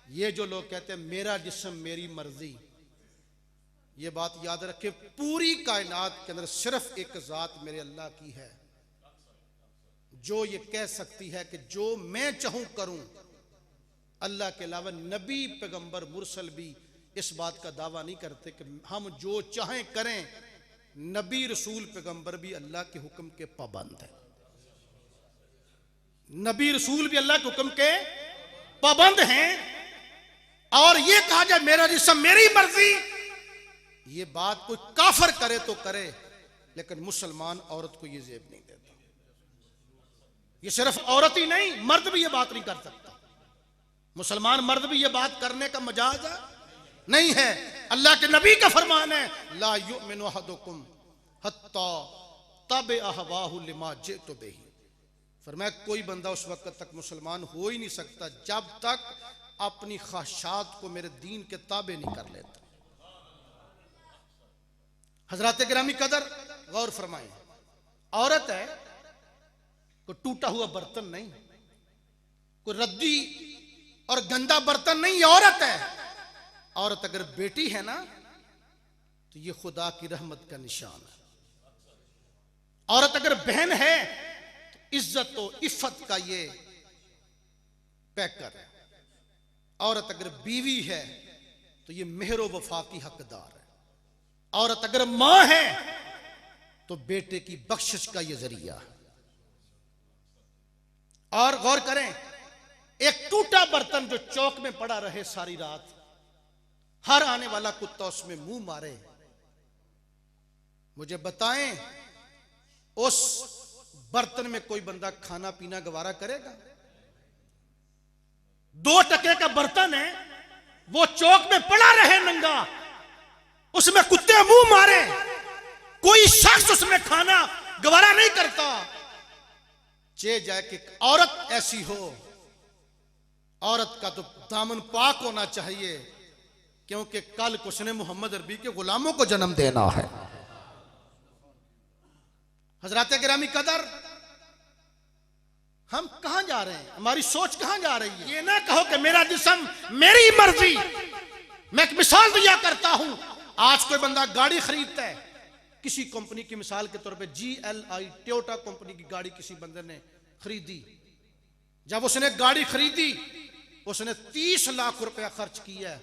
ये जो लोग कहते हैं मेरा जिस्म मेरी मर्जी, ये बात याद रखे, पूरी कायनात के अंदर सिर्फ एक जात मेरे अल्लाह की है जो ये कह सकती है कि जो मैं चाहूं करूं। अल्लाह के अलावा नबी पैगंबर मुरसल भी इस बात का दावा नहीं करते कि हम जो चाहें करें। नबी रसूल पैगंबर भी अल्लाह के हुक्म के पाबंद है। नबी रसूल भी अल्लाह के हुक्म के पाबंद हैं। और ये कहा जाए मेरा जिस्म मेरी मर्जी, ये बात कोई काफिर करे तो करे, लेकिन मुसलमान औरत को ये जेब नहीं देता। ये सिर्फ औरत ही नहीं, मर्द भी ये बात नहीं कर सकता। मुसलमान मर्द भी ये बात करने का मजाज नहीं है। अल्लाह के नबी का फरमान है, ला युमिनु अहदुकुम हत्ता तबअ अहवाहु लिमा जितु बिही। फरमाया कोई बंदा उस वक्त तक मुसलमान हो ही नहीं सकता जब तक अपनी ख्वाहिशात को मेरे दीन के ताबे नहीं कर लेता। हजरत गिरामी कदर गौर फरमाएं, औरत है कोई टूटा हुआ बर्तन नहीं, कोई रद्दी और गंदा बर्तन नहीं, औरत है। औरत अगर बेटी है ना तो ये खुदा की रहमत का निशान है। औरत अगर बहन है तो इज्जत और इफ्फत का ये पैकर है। औरत अगर बीवी है तो ये मेहर व वफा की हकदार है। औरत अगर मां है तो बेटे की बख्शिश का ये जरिया है। और गौर करें, एक टूटा बर्तन जो चौक में पड़ा रहे सारी रात, हर आने वाला कुत्ता उसमें मुंह मारे, मुझे बताएं उस बर्तन में कोई बंदा खाना पीना गवारा करेगा? 2 टके का बर्तन है, वो चौक में पड़ा रहे नंगा, उसमें कुत्ते मुंह मारे, कोई शख्स उसमें खाना गवारा नहीं करता। चे जाए कि औरत ऐसी हो, औरत का तो दामन पाक होना चाहिए, क्योंकि कल को उसने मोहम्मद अरबी के गुलामों को जन्म देना है। हजरत गिरामी कदर, हम कहां जा रहे हैं? हमारी सोच कहां जा रही है? ये ना कहो कि मेरा जिस्म मेरी मर्जी। मैं एक मिसाल दिया करता हूं। आज कोई बंदा गाड़ी खरीदता है, किसी कंपनी की मिसाल के तौर पे GLI टोयोटा कंपनी की गाड़ी किसी बंदे ने खरीदी। जब उसने गाड़ी खरीदी, उसने 30 लाख रुपया खर्च किया।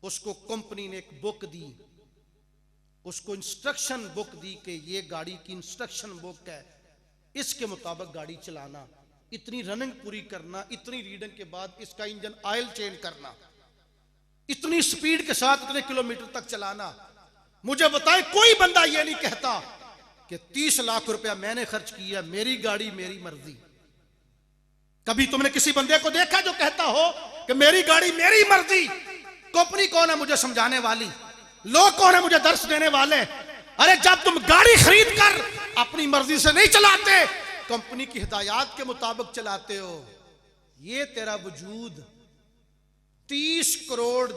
उसको कंपनी ने एक बुक दी, उसको इंस्ट्रक्शन बुक दी कि ये गाड़ी की इंस्ट्रक्शन बुक है, इसके मुताबिक गाड़ी चलाना, इतनी रनिंग पूरी करना, इतनी रीडिंग के बाद इसका इंजन ऑयल चेंज करना, इतनी स्पीड के साथ इतने किलोमीटर तक चलाना। मुझे बताए कोई बंदा ये नहीं कहता कि 30 लाख रुपया मैंने खर्च किया, मेरी गाड़ी मेरी मर्जी। कभी तुमने किसी बंदे को देखा जो कहता हो कि मेरी गाड़ी मेरी मर्जी? कंपनी कौन है मुझे समझाने वाली? लोग कौन है मुझे दर्श देने वाले? अरे जब तुम गाड़ी खरीद कर अपनी मर्जी से नहीं चलाते, कंपनी की हिदायत के मुताबिक चलाते हो, ये तेरा वजूद 30 करोड़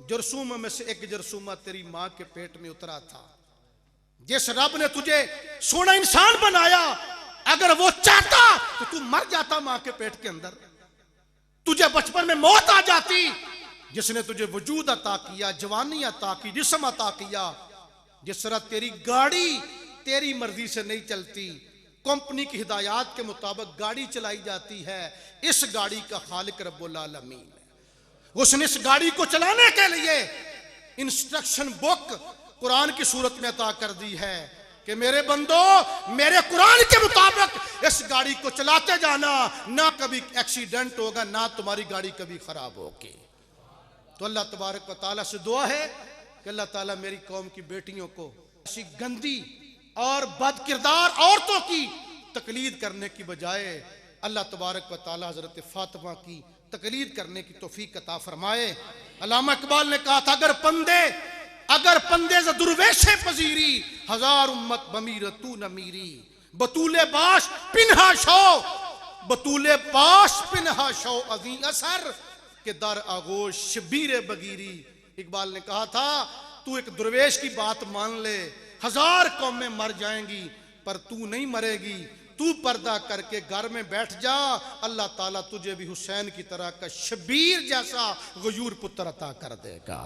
जरसूमा में से एक जरसूमा तेरी मां के पेट में उतरा था। जिस रब ने तुझे सोना इंसान बनाया, अगर वो चाहता तो तू मर जाता मां के पेट के अंदर, तुझे बचपन में मौत आ जाती। जिसने तुझे वजूद अता किया, जवानी अता की, जिस्म अता किया, जिस तरह तेरी गाड़ी तेरी मर्जी से नहीं चलती, कंपनी की हिदायत के मुताबिक गाड़ी चलाई जाती है। इस गाड़ी का खालिक रब्बुल आलमीन है। उसने इस गाड़ी को चलाने के लिए इंस्ट्रक्शन बुक कुरान की सूरत में अता कर दी है कि मेरे बंदो, मेरे कुरान के मुताबिक इस गाड़ी को चलाते जाना, ना कभी एक्सीडेंट होगा, ना तुम्हारी गाड़ी कभी खराब होगी। तो अल्लाह तबारक व तआला से दुआ है कि अल्लाह ताला मेरी कौम की बेटियों को ऐसी गंदी और बदकिरदार औरतों की तकलीद करने की बजाय अल्लाह तबारक व तआला हजरत फातिमा की तकलीद करने की तौफीक अता फरमाए। अल्लामा इकबाल ने कहा था, अगर पंदे से दुर्वेशे पजीरी, 1000 उम्मत बमीर तू न मीरी, बतूले बाश पिन्हा शो, बतूले बाश पिन्हा शो अजी असर के दर आगोश शबीर बगीरी। इकबाल ने कहा था, तू एक दुर्वेश की बात मान ले, 1000 कौमें मर जाएंगी पर तू नहीं मरेगी, तू पर्दा करके घर में बैठ जा, अल्लाह ताला तुझे भी हुसैन की तरह का शबीर जैसा गयूर पुत्र अता कर देगा।